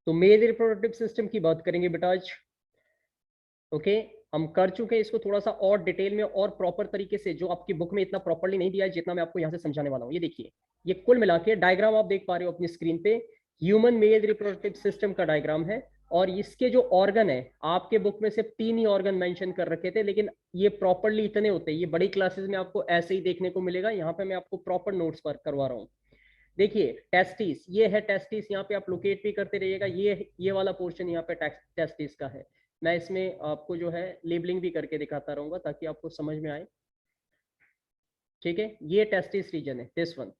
तो male reproductive system की बात करेंगे बेटा आज। ओके, हम कर चुके हैं इसको थोड़ा सा और डिटेल में और प्रॉपर तरीके से, जो आपकी बुक में इतना प्रॉपरली नहीं दिया है जितना मैं आपको यहाँ से समझाने वाला हूँ। ये देखिए, ये कुल मिला के डायग्राम आप देख पा रहे हो अपनी स्क्रीन पे, ह्यूमन मेल रिप्रोडक्टिव सिस्टम का डायग्राम है। और इसके जो ऑर्गन है, आपके बुक में सिर्फ 3 ही ऑर्गन मेंशन कर रखे थे, लेकिन ये प्रॉपरली इतने होते हैं। ये बड़ी क्लासेस में आपको ऐसे ही देखने को मिलेगा, यहाँ पे मैं आपको प्रॉपर नोट्स पर करवा रहा हूँ। देखिए टेस्टिस, ये है टेस्टिस, यहाँ पे आप लोकेट भी करते रहिएगा। ये वाला पोर्शन यहाँ पे टेस्टिस का है। मैं इसमें आपको जो है लेबलिंग भी करके दिखाता रहूंगा ताकि आपको समझ में आए। ठीक है, ये टेस्टिस रीजन है, दिस वन,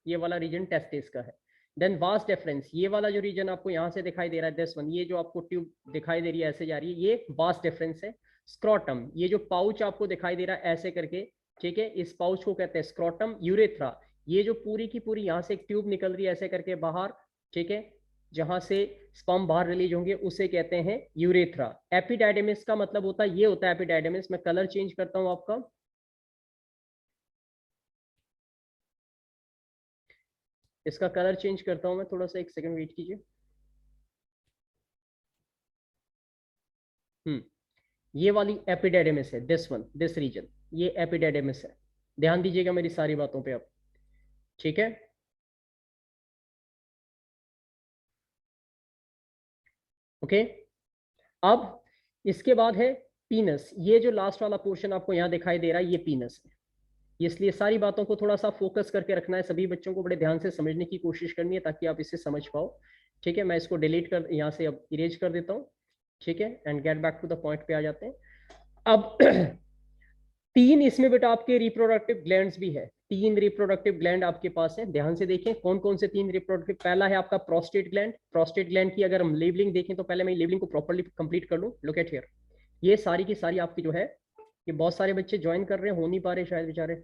ये वाला रीजन टेस्टिस का है। देन वास्ट डिफरेंस, ये वाला जो रीजन आपको यहाँ से दिखाई दे रहा है, दिस वन, ये जो आपको ट्यूब दिखाई दे रही है ऐसे जा रही है, ये वास्ट डिफरेंस है। स्क्रॉटम, ये जो पाउच आपको दिखाई दे रहा है ऐसे करके, ठीक है, इस पाउच को कहते हैं स्क्रॉटम। यूरेथ्रा, ये जो पूरी की पूरी यहाँ से एक ट्यूब निकल रही है ऐसे करके बाहर, ठीक है, जहां से स्पर्म बाहर रिलीज होंगे, उसे कहते हैं यूरेथ्रा। एपिडाइडेमिस का मतलब होता है, ये होता है एपिडाइडेमिस। मैं कलर चेंज करता हूं आपका, इसका कलर चेंज करता हूं मैं, थोड़ा सा एक सेकंड वेट कीजिए। ये वाली एपिडाइडेमिस है, दिस वन, दिस रीजन, ये एपिडाइडेमिस है। ध्यान दीजिएगा मेरी सारी बातों पे अब, ठीक है। ओके, अब इसके बाद है पीनस। ये जो लास्ट वाला पोर्शन आपको यहाँ दिखाई दे रहा है, ये पीनस है। इसलिए सारी बातों को थोड़ा सा फोकस करके रखना है, सभी बच्चों को बड़े ध्यान से समझने की कोशिश करनी है ताकि आप इसे समझ पाओ। ठीक है, मैं इसको डिलीट कर यहाँ से अब इरेज कर देता हूँ। ठीक है, and get back to the point पे आ जाते हैं अब। 3 इसमें बेटा आपके रिप्रोडक्टिव ग्लैंड्स भी है, 3 रिप्रोडक्टिव ग्लैंड आपके पास है। ध्यान से देखें कौन कौन से 3 रिप्रोडक्टिव। पहला है आपका प्रोस्टेट ग्लैंड। प्रोस्टेट ग्लैंड की अगर हम लेबलिंग देखें तो पहले मैं लेबलिंग को प्रॉपर्ली कंप्लीट कर लूं। लुक एट हियर, ये सारी की सारी आपकी जो है, ये बहुत सारे बच्चे ज्वाइन कर रहे हैं, हो नहीं पा रहे शायद बेचारे,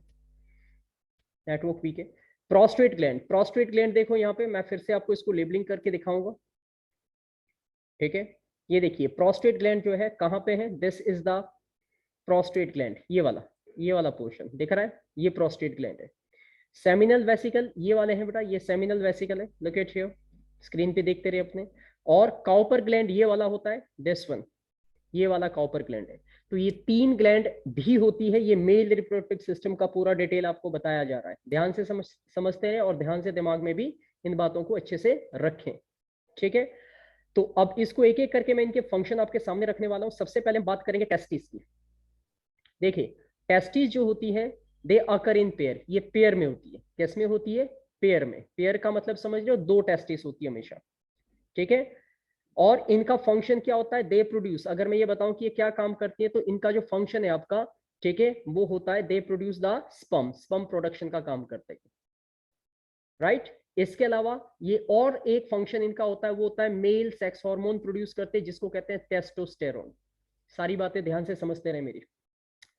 नेटवर्क वीक है। प्रोस्टेट ग्लैंड, प्रोस्टेट ग्लैंड देखो यहाँ पे, मैं फिर से आपको इसको लेबलिंग करके दिखाऊंगा। ठीक है, ये देखिए प्रोस्टेट ग्लैंड जो है कहाँ पे है, this is the prostate gland, ये वाला पोर्शन दिख रहा है, ये प्रोस्टेट ग्लैंड है। सेमिनल वेसिकल, ये वाले हैं बेटा, ये सेमिनल वेसिकल है, लुक एट हियर, स्क्रीन पे देखते रहे अपने। और काउपर ग्लैंड ये वाला होता है, दिस वन, ये वाला काउपर ग्लैंड है। तो ये 3 ग्लैंड भी होती है। ये मेल रिप्रोडक्टिव सिस्टम का पूरा डिटेल आपको बताया जा रहा है, ध्यान से समझते हैं और ध्यान से दिमाग में भी इन बातों को अच्छे से रखें। ठीक है, तो अब इसको एक एक करके मैं इनके फंक्शन आपके सामने रखने वाला हूं। सबसे पहले बात करेंगे टेस्टिस की। देखिए टेस्टिस जो होती है, दे अकर इन पेयर, ये पेयर में होती है। किस में होती है, पेयर में। पेयर का मतलब समझ रहे हो, 2 टेस्टिस होती है हमेशा। ठीक है, और इनका फंक्शन क्या होता है, दे प्रोड्यूस। अगर मैं ये बताऊं कि ये क्या काम करती है, तो इनका जो फंक्शन है आपका, ठीक है, वो होता है they produce the sperm, sperm production का काम करते हैं, राइट। इसके अलावा ये और एक फंक्शन इनका होता है, वो होता है मेल सेक्स हार्मोन प्रोड्यूस करते हैं, जिसको कहते हैं टेस्टोस्टेरोन। सारी बातें ध्यान से समझते रहे मेरी।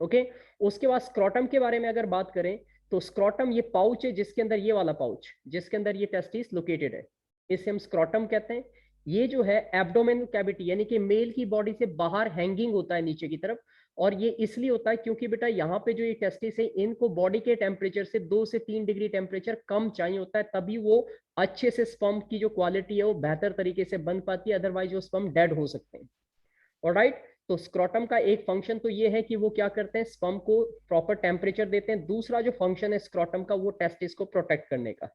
ओके, उसके बाद स्क्रॉटम के बारे में अगर बात करें, तो स्क्रॉटम ये पाउच है जिसके अंदर, ये वाला पाउच जिसके अंदर ये टेस्टिस लोकेटेड है, इसे हम स्क्रॉटम कहते हैं। ये जो है एब्डोमेन कैविटी, यानी कि मेल की बॉडी से बाहर हैंगिंग होता है नीचे की तरफ। और ये इसलिए होता है क्योंकि बेटा यहाँ पे जो ये टेस्टिस है, इनको बॉडी के टेम्परेचर से 2 से 3 डिग्री टेम्परेचर कम चाहिए होता है, तभी वो अच्छे से स्पर्म की जो क्वालिटी है वो बेहतर तरीके से बन पाती है, अदरवाइज वो स्पर्म डेड हो सकते हैं। ऑलराइट, तो स्क्रॉटम का एक फंक्शन तो ये है कि वो क्या करते हैं, स्पर्म को प्रॉपर टेम्परेचर देते हैं। दूसरा जो फंक्शन है स्क्रॉटम का, वो टेस्टिस को प्रोटेक्ट करने का है।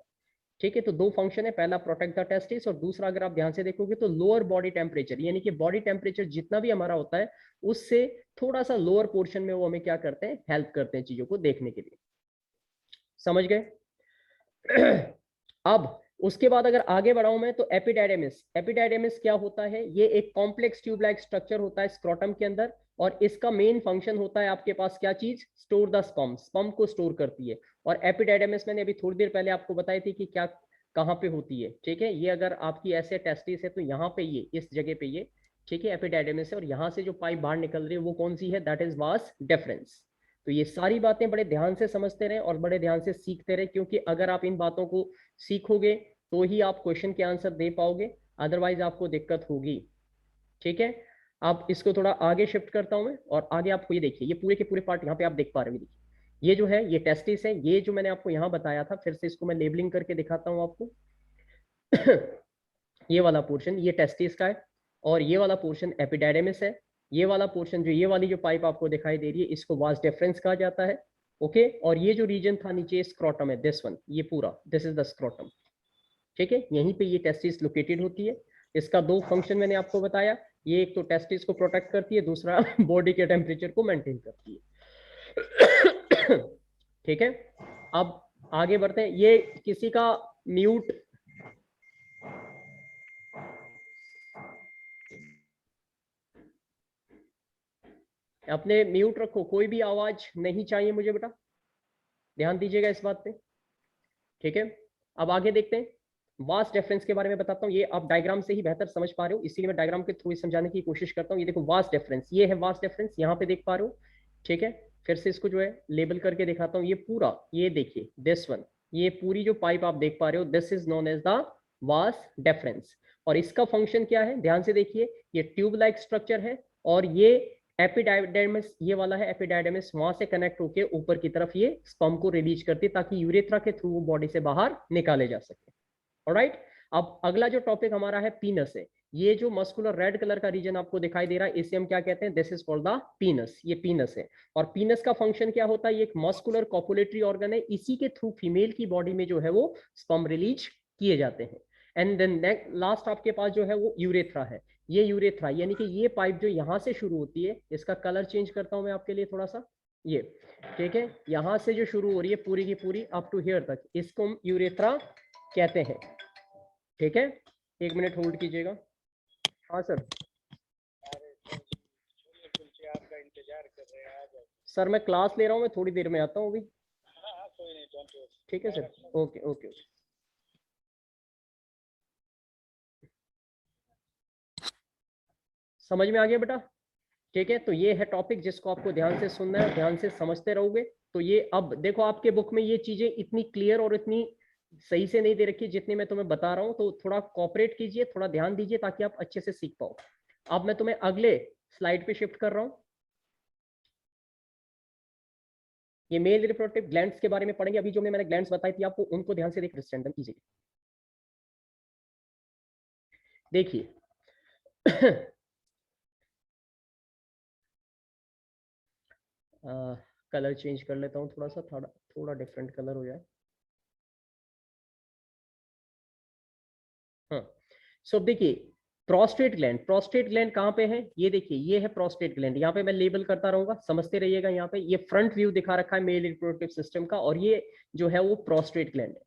ठीक है, तो 2 फंक्शन है, पहला प्रोटेक्ट द टेस्टिस, और दूसरा अगर आप ध्यान से देखोगे तो लोअर बॉडी टेम्परेचर, यानी कि बॉडी टेम्परेचर जितना भी हमारा होता है उससे थोड़ा सा लोअर पोर्शन में वो हमें क्या करते हैं, हेल्प करते हैं चीजों को देखने के लिए। समझ गए? अब उसके बाद अगर आगे बढ़ाऊं मैं, तो एपिडाइडेमिस, एपिडाइडेमिस क्या होता है, ये एक कॉम्प्लेक्स ट्यूब लाइक स्ट्रक्चर होता है स्क्रोटम के अंदर। और इसका मेन फंक्शन होता है आपके पास क्या चीज, स्टोर द स्पर्म, स्पर्म को स्टोर करती है। और एपिडाइडेमिस मैंने अभी थोड़ी देर पहले आपको बताई थी कि क्या कहाँ पे होती है। ठीक है, ये अगर आपकी ऐसे टेस्टिस है तो यहाँ पे ये, इस जगह पे ये, ठीक है, एपिडाइडेमिस है। और यहाँ से जो पाइप बाहर निकल रही है वो कौन सी है, दैट इज वास डिफरेंस। तो ये सारी बातें बड़े ध्यान से समझते रहे और बड़े ध्यान से सीखते रहे, क्योंकि अगर आप इन बातों को सीखोगे तो ही आप क्वेश्चन के आंसर दे पाओगे, अदरवाइज आपको दिक्कत होगी। ठीक है, अब इसको थोड़ा आगे शिफ्ट करता हूं मैं, और आगे आपको ये देखिए, ये पूरे के पूरे पार्ट यहाँ पे आप देख पा रहे हो। देखिए ये जो है, ये टेस्टिस है, ये जो मैंने आपको यहाँ बताया था, फिर से इसको मैं लेबलिंग करके दिखाता हूँ आपको। ये वाला पोर्शन ये टेस्टिस का है, और ये वाला पोर्शन एपिडाइडेमिस है। ये वाला पोर्शन जो ये वाली जो पाइप आपको दिखाई दे रही है इसको वास डेफरेंस कहा जाता है। ओके, और ये जो रीजन था नीचे स्क्रोटम है, दिस वन, ये पूरा दिस इज द स्क्रोटम। ठीक है, यहीं पे ये टेस्टिस लोकेटेड होती है। इसका दो फंक्शन मैंने आपको बताया, ये एक तो टेस्टिस को प्रोटेक्ट करती है, दूसरा बॉडी के टेम्परेचर को मेंटेन करती है। ठीक है, अब आगे बढ़ते हैं। ये किसी का म्यूट, अपने म्यूट रखो, कोई भी आवाज नहीं चाहिए मुझे बेटा, ध्यान दीजिएगा इस बात पे। ठीक है, अब आगे देखते हैं। वास्ट डिफरेंस के बारे में बताता हूँ, ये आप डायग्राम से ही बेहतर समझ पा रहे हो, इसीलिए मैं डायग्राम के थ्रू समझाने की कोशिश करता हूँ। ये देखो वास्ट डिफरेंस, ये है वास्ट डिफरेंस, यहाँ पे देख पा रहे हो। ठीक है, फिर से इसको जो है लेबल करके दिखाता हूँ। ये पूरा, ये देखिए दिस वन, ये पूरी जो पाइप आप देख पा रहे हो, this is known as the vas deferens. और इसका फंक्शन क्या है, ध्यान से देखिए, ये ट्यूब लाइक स्ट्रक्चर है, और ये एपिडाइडेमिस, ये वाला है एपिडाइडेमिस, वहां से कनेक्ट होके ऊपर की तरफ ये स्पर्म को रिलीज करती है, ताकि यूरेथ्रा के थ्रू वो बॉडी से बाहर निकाले जा सके। ऑलराइट, अब अगला जो टॉपिक हमारा है पीनस है। ये जो मस्कुलर रेड कलर का रीजन आपको दिखाई दे रहा है, इसे हम क्या कहते हैं, दिस इज कॉल्ड द पीनस, ये पीनस है। और पीनस का फंक्शन क्या होता है, ये एक मस्कुलर कॉपुलेटरी ऑर्गन है, इसी के थ्रू फीमेल की बॉडी में जो है वो स्पर्म रिलीज किए जाते हैं। एंड देन लास्ट आपके पास जो है वो यूरेथ्रा है। ये यूरेथ्रा यानी कि ये पाइप जो यहाँ से शुरू होती है, इसका कलर चेंज करता हूं मैं आपके लिए थोड़ा सा, ये ठीक है, यहाँ से जो शुरू हो रही है पूरी की पूरी अप टू हियर तक, इसको हम यूरेथ्रा कहते हैं। ठीक है, एक मिनट होल्ड कीजिएगा। हाँ सर, आपका इंतजार कर रहे हैं, आ जाओ सर, मैं क्लास ले रहा हूँ, मैं थोड़ी देर में आता हूँ अभी। हाँ कोई नहीं, ठीक है सर, ओके ओके। समझ में आ गया बेटा? ठीक है, तो ये है टॉपिक जिसको आपको ध्यान से सुनना है, ध्यान से समझते रहोगे तो ये, अब देखो आपके बुक में ये चीजें इतनी क्लियर और इतनी सही से नहीं दे रखी जितनी मैं तुम्हें बता रहा हूँ, तो थोड़ा कोऑपरेट कीजिए, थोड़ा ध्यान दीजिए, ताकि आप अच्छे से सीख पाओ। अब मैं तुम्हें अगले स्लाइड पे शिफ्ट कर रहा हूँ। ये मेल रिप्रोडक्टिव ग्लैंड्स के बारे में पढ़ेंगे। अभी जो मैंने ग्लैंड्स बताई थी आपको, उनको ध्यान से देख स्टैंड कीजिए। देखिए कलर चेंज कर लेता हूँ थोड़ा सा, थोड़ा थोड़ा डिफरेंट कलर हो जाए। हाँ, सो देखिए, प्रोस्टेट ग्लैंड कहाँ पे है, ये देखिए, ये है प्रोस्टेट ग्लैंड। यहाँ पे मैं लेबल करता रहूंगा, समझते रहिएगा। यहाँ पे ये फ्रंट व्यू दिखा रखा है मेल रिप्रोडक्टिव सिस्टम का, और ये जो है वो प्रोस्टेट ग्लैंड है।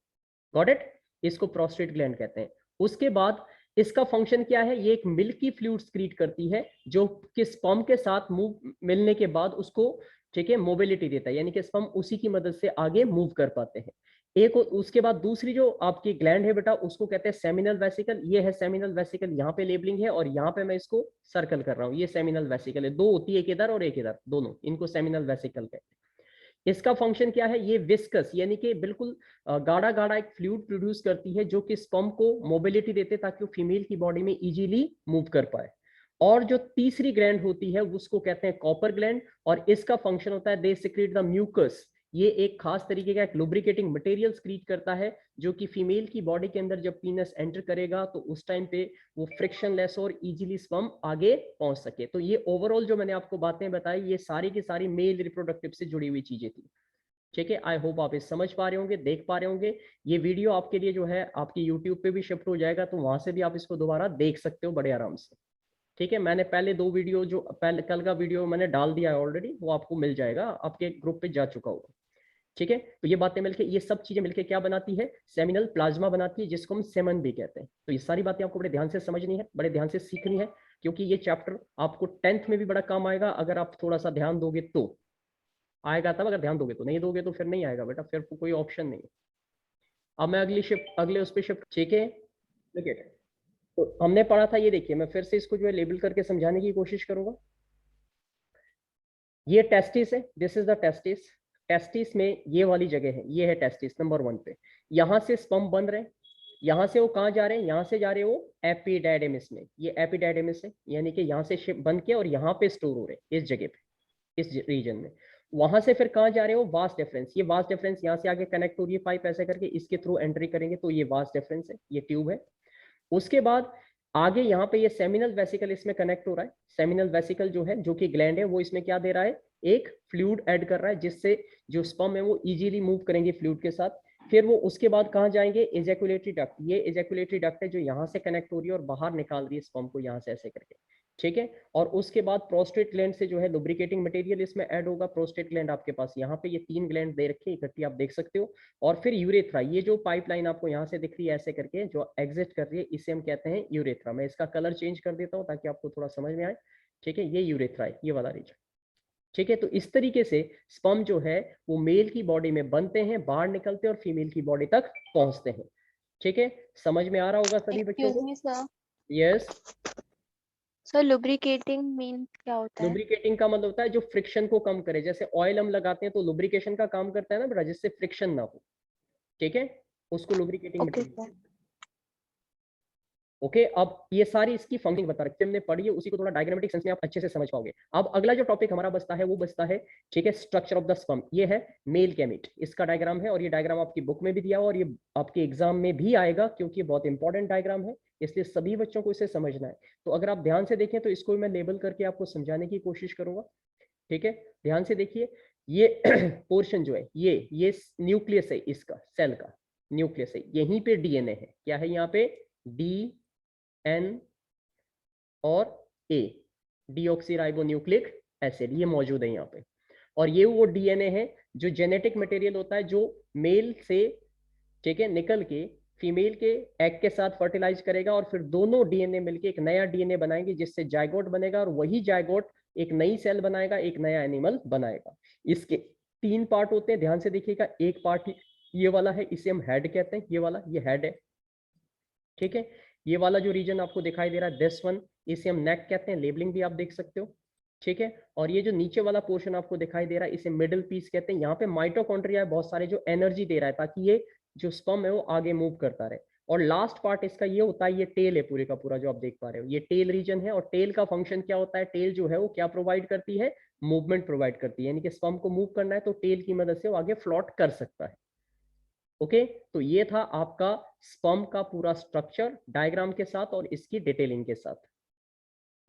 गॉट इट, इसको प्रोस्टेट ग्लैंड कहते हैं। उसके बाद इसका फंक्शन क्या है, ये एक मिल्की फ्लूइड स्क्रीट करती है, जो कि स्पर्म के साथ मूव मिलने के बाद उसको, ठीक है, मोबिलिटी देता है, यानी कि स्पर्म उसी की मदद से आगे मूव कर पाते हैं। एक, उसके बाद दूसरी जो आपकी ग्लैंड है बेटा, उसको कहते हैं सेमिनल वेसिकल। ये है सेमिनल वेसिकल, यहाँ पे लेबलिंग है, और यहाँ पे मैं इसको सर्कल कर रहा हूँ। ये सेमिनल वेसिकल है, दो होती है, एक इधर और एक इधर, दोनों, इनको सेमिनल वेसिकल कहते हैं। इसका फंक्शन क्या है, ये विस्कस यानी कि बिल्कुल गाढ़ा गाढ़ा एक फ्लूइड प्रोड्यूस करती है, जो कि स्पर्म को मोबिलिटी देते हैं, ताकि वो फीमेल की बॉडी में इजीली मूव कर पाए। और जो तीसरी ग्लैंड होती है उसको कहते हैं कॉपर ग्लैंड, और इसका फंक्शन होता है दे सिक्रीट द म्यूकस। ये एक खास तरीके का एक लुब्रिकेटिंग मटेरियल स्क्रीट करता है, जो कि फीमेल की बॉडी के अंदर जब पीनस एंटर करेगा तो उस टाइम पे वो फ्रिक्शनलेस और इजीली स्पर्म आगे पहुंच सके। तो ये ओवरऑल जो मैंने आपको बातें बताई, ये सारी की सारी मेल रिप्रोडक्टिव से जुड़ी हुई चीजें थी। ठीक है, आई होप आप इस समझ पा रहे होंगे, देख पा रहे होंगे। ये वीडियो आपके लिए जो है आपकी यूट्यूब पे भी शिफ्ट हो जाएगा, तो वहां से भी आप इसको दोबारा देख सकते हो बड़े आराम से। ठीक है, मैंने पहले दो वीडियो, जो पहले कल का वीडियो मैंने डाल दिया है ऑलरेडी, वो आपको मिल जाएगा, आपके ग्रुप पे जा चुका होगा। ठीक है, तो ये बातें मिलके, ये सब चीजें मिलके क्या बनाती है, सेमिनल प्लाज्मा बनाती है, जिसको हम सेमन भी कहते हैं। तो ये सारी बातें आपको बड़े ध्यान से समझनी है, बड़े ध्यान से सीखनी है, क्योंकि ये चैप्टर आपको 10th में भी बड़ा काम आएगा, अगर आप थोड़ा सा ध्यान दोगे तो आएगा, तब अगर ध्यान दोगे तो, नहीं दोगे तो फिर नहीं आएगा बेटा, फिर कोई ऑप्शन नहीं है। अब मैं अगले उस पर शिफ्ट, ठीक है। देखिए, तो हमने पढ़ा था, ये देखिए, मैं फिर से इसको जो है लेबल करके समझाने की कोशिश करूंगा। ये टेस्टिस है, this is the testis. Testis में ये वाली जगह है, ये है टेस्टिस नंबर 1 पे। यहाँ से स्पर्म बन रहे हैं, यहाँ से वो कहाँ जा रहे हैं, यहाँ से जा रहे हैं वो एपिडाइडेमिस में। ये एपिडाइडेमिस है, यानी कि यहाँ से शिप बन के और यहाँ पे स्टोर हो रहे हैं, इस जगह पे, इस रीजन में। वहां से फिर कहाँ जा रहे हो, वास्ट डिफरेंस। ये वास्ट डिफरेंस यहाँ से आगे कनेक्ट हो रही है पाइप ऐसे करके, इसके थ्रू एंट्री करेंगे तो ये वास्ट डिफरेंस है, ये ट्यूब है। उसके बाद आगे यहाँ पे ये सेमिनल वेसिकल इसमें कनेक्ट हो रहा है। सेमिनल वेसिकल जो है, जो कि ग्लैंड है, वो इसमें क्या दे रहा है, एक फ्लूइड ऐड कर रहा है, जिससे जो स्पर्म है वो इजीली मूव करेंगे फ्लूइड के साथ। फिर वो उसके बाद कहाँ जाएंगे, एजैकुलेटरी डक्ट। ये एजैकुलेटरी डक्ट है जो यहाँ से कनेक्ट हो रही है और बाहर निकाल रही है स्पर्म को यहाँ से ऐसे करके, ठीक है। और उसके बाद प्रोस्टेट ग्लैंड से जो है लुब्रिकेटिंग मटेरियल इसमें ऐड होगा। प्रोस्टेट ग्लैंड आपके पास यहाँ पे ये 3 ग्लैंड दे रखे हैं इकट्ठी, आप देख सकते हो। और फिर यूरेथ्रा, ये जो पाइपलाइन आपको यहाँ से दिख रही है ऐसे करके जो एग्जिट कर रही है, इसे हम कहते हैं यूरेथ्रा। मैं इसका कलर चेंज कर देता हूँ ताकि आपको थोड़ा समझ में आए, ठीक है। ये यूरेथ्रा है, ये वाला रीजन, ठीक है। तो इस तरीके से स्पर्म जो है वो मेल की बॉडी में बनते हैं, बाहर निकलते हैं और फीमेल की बॉडी तक पहुंचते हैं, ठीक है। समझ में आ रहा होगा सभी बच्चों को? यस सर, लुब्रिकेटिंग मीन क्या होता है? लुब्रिकेटिंग का मतलब होता है जो फ्रिक्शन को कम करे। जैसे ऑयल हम लगाते हैं तो लुब्रिकेशन का काम करता है ना बेटा, जिससे फ्रिक्शन ना हो, ठीक है, उसको lubricating okay material. Sir. Okay, अब ये सारी इसकी फंक्शनिंग बता रखी है हमने, पढ़ी है, उसी को थोड़ा डायग्रामेटिक सेंस में आप अच्छे से समझ पाओगे। अब अगला जो टॉपिक हमारा बचता है वो बचता है, ठीक है, स्ट्रक्चर ऑफ द स्पर्म। ये है मेल गैमेट, इसका डायग्राम है, और ये डायग्राम आपकी बुक में भी दिया हुआ और ये आपके एग्जाम में भी आएगा, क्योंकि बहुत इंपॉर्टेंट डायग्राम है, इसलिए सभी बच्चों को इसे समझना है। तो अगर आप ध्यान से देखें तो इसको मैं लेबल करके आपको समझाने की कोशिश करूंगा, ठीक है। ध्यान से देखिए, ये पोर्शन जो है, ये न्यूक्लियस है इसका, सेल का न्यूक्लियस है, यहीं पे डीएनए है। क्या है यहाँ पे, डी एन और ए, डीऑक्सीराइबोन्यूक्लिक एसिड, ये मौजूद है यहाँ पे। और ये वो डीएनए है जो जेनेटिक मटेरियल होता है, जो मेल से, ठीक है, निकल के फीमेल के एग के साथ फर्टिलाइज करेगा, और फिर दोनों डीएनए मिलके एक नया डीएनए बनाएंगे, जिससे जायगोट बनेगा, और वही जायगोट एक नई सेल बनाएगा, एक नया एनिमल बनाएगा। इसके 3 पार्ट होते हैं, ध्यान से देखिएगा। एक पार्ट ये वाला है, इसे हम हेड कहते हैं, ये वाला, ये हेड है, ठीक है। ये वाला जो रीजन आपको दिखाई दे रहा है, दिस वन, इसे हम नेक कहते हैं, लेबलिंग भी आप देख सकते हो, ठीक है। और ये जो नीचे वाला पोर्शन आपको दिखाई दे रहा है, इसे मिडिल पीस कहते हैं। यहाँ पे माइटोकॉन्ड्रिया है बहुत सारे, जो एनर्जी दे रहा है ताकि ये जो स्पर्म है वो आगे मूव करता रहे। और लास्ट पार्ट इसका ये होता है, ये टेल है पूरे का पूरा जो आप देख पा रहे हो, ये टेल रीजन है। और टेल का फंक्शन क्या होता है, टेल जो है वो क्या प्रोवाइड करती है, मूवमेंट प्रोवाइड करती है, यानी कि स्पर्म को मूव करना है तो टेल की मदद से वो आगे फ्लॉट कर सकता है। ओके, तो ये था आपका स्पर्म का पूरा स्ट्रक्चर डायग्राम के साथ और इसकी डिटेलिंग के साथ।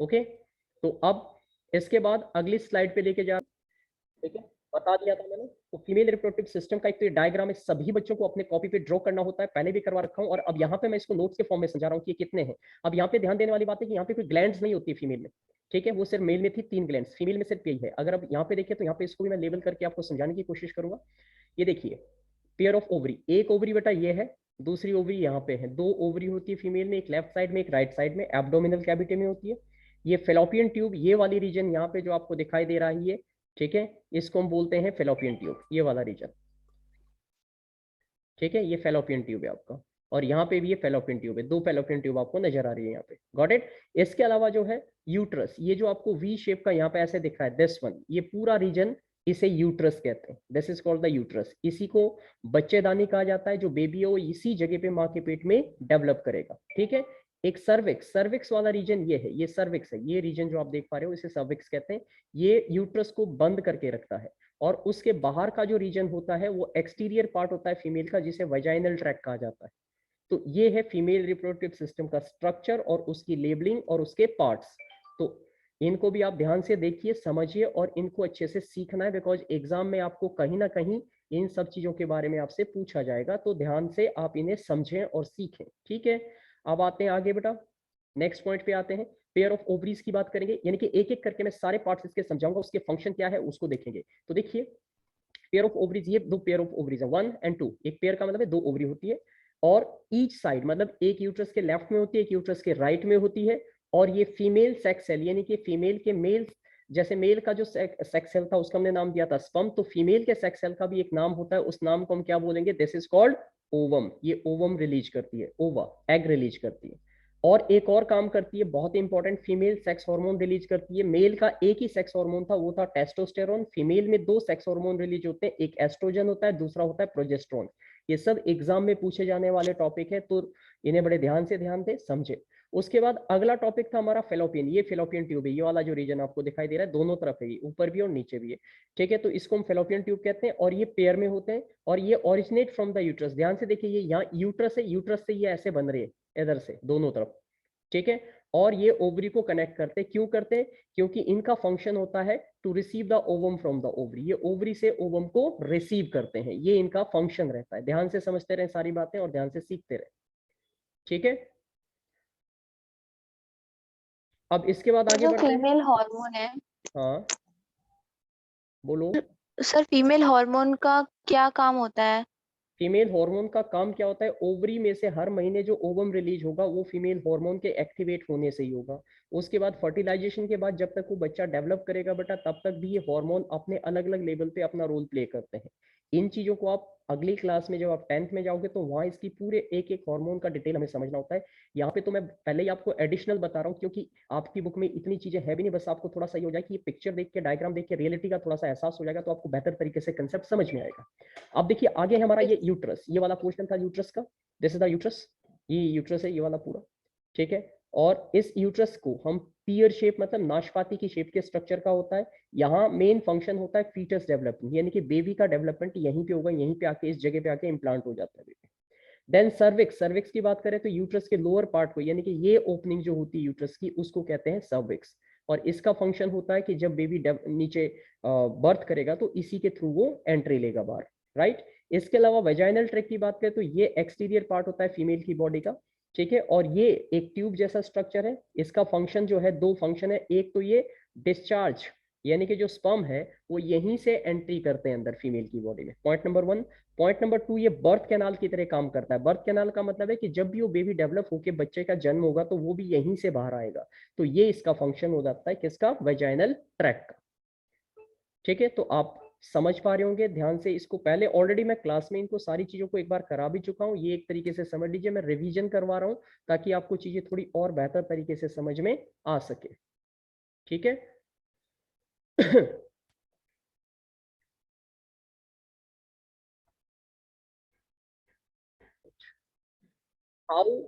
ओके, तो अब इसके बाद अगली स्लाइड पे लेके जा, ठीक है, बता दिया था मैंने। तो फीमेल रिप्रोडक्टिव सिस्टम का एक तो डायग्राम है, सभी बच्चों को अपने कॉपी पे ड्रॉ करना होता है, पहले भी करवा रखा हूं, और अब यहाँ पे मैं इसको नोट्स के फॉर्म में समझा रहा हूँ कि ये कितने हैं। अब यहाँ पे ध्यान देने वाली बात है कि यहाँ पे कोई ग्लैंड्स नहीं होती फीमेल में, ठीक है, वो सिर्फ मेल में थी 3 ग्लैंड्स, फीमेल में सिर्फ यही है। अगर अब यहाँ पे देखिए तो यहाँ पे इसको भी मैं लेबल करके आपको समझाने की कोशिश करूंगा। ये देखिए, पेयर ऑफ ओवरी, एक ओवरी बेटा ये है, दूसरी ओवरी यहाँ पे है, 2 ओवरी होती है फीमेल में, एक लेफ्ट साइड में एक राइट साइड में, एब्डोमिनल कैविटी में होती है। ये फेलोपियन ट्यूब, ये वाली रीजन यहाँ पे जो आपको दिखाई दे रहा है ये, ठीक है, इसको हम बोलते हैं फेलोपियन ट्यूब, ये वाला रीजन, ठीक है, ये फेलोपियन ट्यूब है आपका। और यहाँ पे भी ये फेलोपियन ट्यूब है, 2 फेलोपियन ट्यूब आपको नजर आ रही है यहाँ पे, गॉट इट। इसके अलावा जो है यूट्रस, ये जो आपको वी शेप का यहाँ पे ऐसे दिख रहा है, दिस वन, ये पूरा रीजन, इसे यूट्रस कहते हैं, this is called the uterus. इसी को बच्चेदानी कहा जाता है, जो बेबी है वो इसी जगह पे माँ के पेट में डेवलप करेगा, ठीक है। एक सर्विक्स, सर्विक्स वाला रीजन ये है, ये सर्विक्स है, ये रीजन जो आप देख पा रहे हो इसे सर्विक्स कहते हैं। ये यूट्रस को बंद करके रखता है, और उसके बाहर का जो रीजन होता है वो एक्सटीरियर पार्ट होता है फीमेल का, जिसे वजाइनल ट्रैक्ट कहा जाता है। तो ये है फीमेल रिप्रोडक्टिव सिस्टम का स्ट्रक्चर और उसकी लेबलिंग और उसके पार्ट्स। तो इनको भी आप ध्यान से देखिए, समझिए और इनको अच्छे से सीखना है, बिकॉज एग्जाम में आपको कहीं ना कहीं इन सब चीजों के बारे में आपसे पूछा जाएगा, तो ध्यान से आप इन्हें समझें और सीखें, ठीक है। अब आते हैं आगे बेटा, नेक्स्ट पॉइंट पे आते हैं, पेयर ऑफ ओवरीज की बात करेंगे, यानी कि एक एक करके मैं सारे पार्ट्स इसके समझाऊंगा, उसके फंक्शन क्या है उसको देखेंगे। तो देखिए, पेयर ऑफ ओवरीज, ये 2 पेयर ऑफ ओवरीज है, 1 और 2। एक पेयर का मतलब है 2 ओवरी होती है, और ईच साइड मतलब एक यूट्रस के लेफ्ट में होती है, एक यूट्रस के राइट में होती है। और ये फीमेल सेक्स सेल, यानी कि फीमेल के मेल, जैसे मेल का जो सेक्स सेल था उसका हमने नाम दिया था स्पर्म, तो फीमेल के सेक्स सेल का भी एक नाम होता है, उस नाम को हम क्या बोलेंगे, दिस इज कॉल्ड ओवम। ये ओवम रिलीज करती है, ओवा एग रिलीज करती है। और एक और काम करती है बहुत important, female sex hormone release करती है। मेल का एक ही सेक्स हार्मोन था, वो था टेस्टोस्टेरोन। फीमेल में 2 सेक्स हार्मोन रिलीज होते हैं, एक एस्ट्रोजन होता है, दूसरा होता है प्रोजेस्टेरोन। ये सब एग्जाम में पूछे जाने वाले टॉपिक है, तो इन्हें बड़े ध्यान से ध्यान दे समझे। उसके बाद अगला टॉपिक था हमारा फेलोपियन। ये फेलोपियन ट्यूब है, ये वाला जो रीजन आपको दिखाई दे रहा है, दोनों तरफ है, ये ऊपर भी और नीचे भी है, ठीक है। तो इसको हम फेलोपियन ट्यूब कहते हैं और ये पेयर में होते हैं और ये ओरिजिनेट फ्रॉम द यूट्रस। ध्यान से देखिए, ये यहाँ यूट्रस है, यूट्रस से ये ऐसे बन रहे हैं इधर से दोनों तरफ, ठीक है। और ये ओवरी को कनेक्ट करते हैं। क्यों करते हैं? क्योंकि इनका फंक्शन होता है to receive the ovum from the ovary. ये ओवरी से ओवम को रिसीव करते हैं, ये इनका फंक्शन रहता है। ध्यान से समझते रहे सारी बातें और ध्यान से सीखते रहे, ठीक है। अब इसके बाद आगे जो बढ़ते हैं। फीमेल हार्मोन है, हाँ बोलो। सर फीमेल हार्मोन का क्या काम होता है? फीमेल हार्मोन का काम क्या होता है? ओवरी में से हर महीने जो ओवम रिलीज होगा वो फीमेल हार्मोन के एक्टिवेट होने से ही होगा। उसके बाद फर्टिलाइजेशन के बाद जब तक वो बच्चा डेवलप करेगा बेटा, तब तक भी ये हार्मोन अपने अलग अलग लेवल पे अपना रोल प्ले करते हैं। इन चीजों को आप अगली क्लास में जब आप 10th में जाओगे तो वहाँ इसकी पूरे एक एक हार्मोन का डिटेल हमें समझना होता है। यहाँ पे तो मैं पहले ही आपको एडिशनल बता रहा हूँ क्योंकि आपकी बुक में इतनी चीजें है भी नहीं, बस आपको थोड़ा सा ये हो जाए कि ये पिक्चर देख के, डायग्राम देख के रियलिटी का थोड़ा सा एहसास हो जाएगा, तो आपको बेहतर तरीके से कंसेप्ट समझ में आएगा। अब देखिए आगे हमारा ये यूट्रस, ये वाला पोर्शन था यूट्रस का, दिस इज द यूट्रस, ये यूट्रस है ये वाला पूरा, ठीक है। और इस यूट्रस को हम पीयर शेप, मतलब नाशपाती की शेप के स्ट्रक्चर का होता है। यहाँ मेन फंक्शन होता है फीटस डेवलपमेंट, यानी कि बेबी का डेवलपमेंट यहीं पे होगा, यहीं पे आके इस जगह पे आके इम्प्लांट हो जाता है बेबी। देन सर्विक्स, सर्विक्स की बात करें तो यूट्रस के लोअर पार्ट को, यानी कि ये ओपनिंग जो होती है यूट्रस की, उसको कहते हैं सर्विक्स। और इसका फंक्शन होता है कि जब बेबी नीचे बर्थ करेगा तो इसी के थ्रू वो एंट्री लेगा बाहर, राइट। इसके अलावा वेजाइनल ट्रैक्ट की बात करें तो ये एक्सटीरियर पार्ट होता है फीमेल की बॉडी का, ठीक है। और ये एक ट्यूब जैसा स्ट्रक्चर है। इसका फंक्शन जो है, दो फंक्शन है। एक तो ये डिस्चार्ज, यानी कि जो स्पर्म है वो यहीं से एंट्री करते हैं अंदर फीमेल की बॉडी में, पॉइंट नंबर 1। पॉइंट नंबर 2, ये बर्थ कैनाल की तरह काम करता है। बर्थ कैनाल का मतलब है कि जब भी वो बेबी डेवलप होकर बच्चे का जन्म होगा तो वो भी यहीं से बाहर आएगा। तो ये इसका फंक्शन हो जाता है किसका? वेजाइनल ट्रैक्ट का, ठीक है। तो आप समझ पा रहे होंगे ध्यान से इसको। पहले ऑलरेडी मैं क्लास में इनको सारी चीजों को एक बार करा भी चुका हूँ, ये एक तरीके से समझ लीजिए। मैं रिवीजन करवा रहा हूँ ताकि आपको चीजें थोड़ी और बेहतर तरीके से समझ में आ सके, ठीक है। How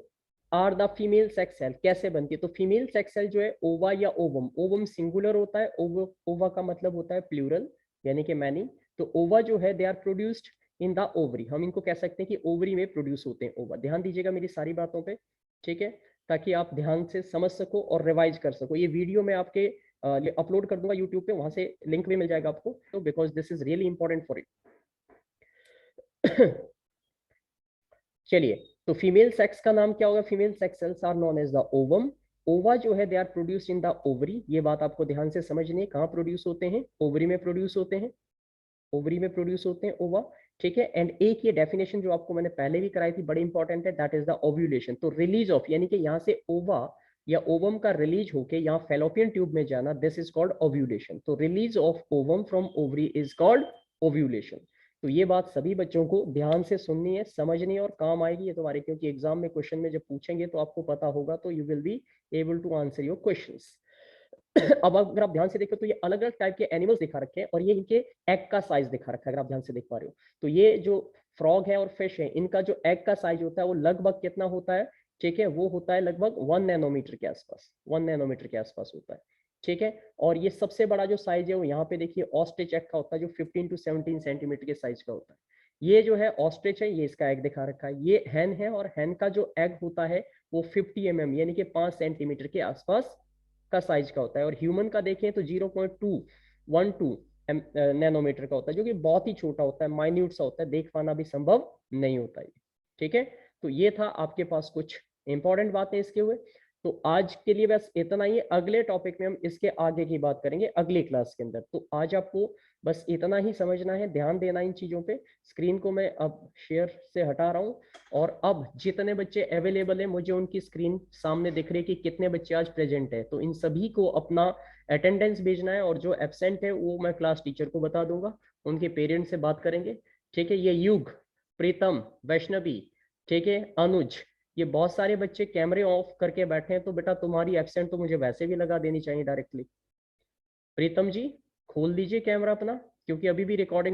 are the female sex cell, कैसे बनती है? तो फीमेल सेक्स सेल जो है ओवा या ओवम, ओवम सिंगुलर होता है, ओवा का मतलब होता है प्लूरल, यानी कि मैनी। तो ओवा जो है they are produced in the ovary, हम इनको कह सकते हैं कि ओवरी में प्रोड्यूस होते हैं ओवा। ध्यान दीजिएगा मेरी सारी बातों पे, ठीक है, ताकि आप ध्यान से समझ सको और रिवाइज कर सको। ये वीडियो मैं आपके अपलोड कर दूंगा यूट्यूब पे, वहां से लिंक भी मिल जाएगा आपको, तो because this is really important for it. चलिए, तो फीमेल सेक्स का नाम क्या होगा? Female sex cells are known as the ovum. Ova जो है they are produced in the ovary. ये बात आपको ध्यान से समझनी है, कहाँ प्रोड्यूस होते हैं? ओवरी में प्रोड्यूस होते हैं, ओवरी में प्रोड्यूस होते हैं ओवा, ठीक है। एंड एक ये डेफिनेशन जो आपको मैंने पहले भी कराई थी, बड़ी इंपॉर्टेंट है, दैट इज द ओव्यूलेशन। तो रिलीज ऑफ, यानी कि यहाँ से ओवा या ओवम का रिलीज होके यहाँ फेलोपियन ट्यूब में जाना, दिस इज कॉल्ड ओव्यूलेशन। तो release of ovum from ovary is called ovulation. तो ये बात सभी बच्चों को ध्यान से सुननी है, समझनी है और काम आएगी ये तुम्हारे, क्योंकि एग्जाम में क्वेश्चन में जब पूछेंगे तो आपको पता होगा, तो you will be able to answer your questions. अब अगर आप ध्यान से देखो तो ये अलग अलग टाइप के एनिमल्स दिखा रखे हैं और ये इनके एग का साइज दिखा रखा है, अगर आप ध्यान से देख पा रहे हो। तो ये जो फ्रॉग है और फिश है, इनका जो एग का साइज होता है वो लगभग कितना होता है? ठीक है, वो होता है लगभग 1 नैनोमीटर के आसपास, 1 नैनोमीटर के आसपास होता है, ठीक है। और ये सबसे बड़ा जो साइज है वो यहाँ पे देखिए ऑस्ट्रिच एग का होता है, जो 15 टू 17 सेंटीमीटर के साइज का होता है। ये जो है ऑस्ट्रिच है, ये इसका एग दिखा रखा है। ये हैन है और हैन का जो एग होता है वो 50 mm यानी कि 5 सेंटीमीटर के आसपास का साइज का होता है। और ह्यूमन का देखें तो 0.212 नैनोमीटर का होता है, जो कि बहुत ही छोटा होता है, माइन्यूट सा होता है, देख पाना भी संभव नहीं होता है, ठीक है। तो ये था आपके पास कुछ इंपॉर्टेंट बातें इसके हुए। तो आज के लिए बस इतना ही। अगले टॉपिक में हम इसके आगे की बात करेंगे अगली क्लास के अंदर। तो आज आपको बस इतना ही समझना है, ध्यान देना इन चीजों पे। स्क्रीन को मैं अब शेयर से हटा रहा हूँ और अब जितने बच्चे अवेलेबल हैं, मुझे उनकी स्क्रीन सामने दिख रही है कि कितने बच्चे आज प्रेजेंट है। तो इन सभी को अपना अटेंडेंस भेजना है और जो एब्सेंट है वो मैं क्लास टीचर को बता दूंगा, उनके पेरेंट्स से बात करेंगे, ठीक है। ये युग, प्रीतम, वैष्णवी, ठीक है, अनुज, ये बहुत सारे बच्चे कैमरे ऑफ करके बैठे हैं। तो बेटा तुम्हारी एब्सेंट तो मुझे वैसे भी लगा देनी चाहिए डायरेक्टली। प्रीतम जी खोल दीजिए कैमरा अपना, क्योंकि अभी भी रिकॉर्डिंग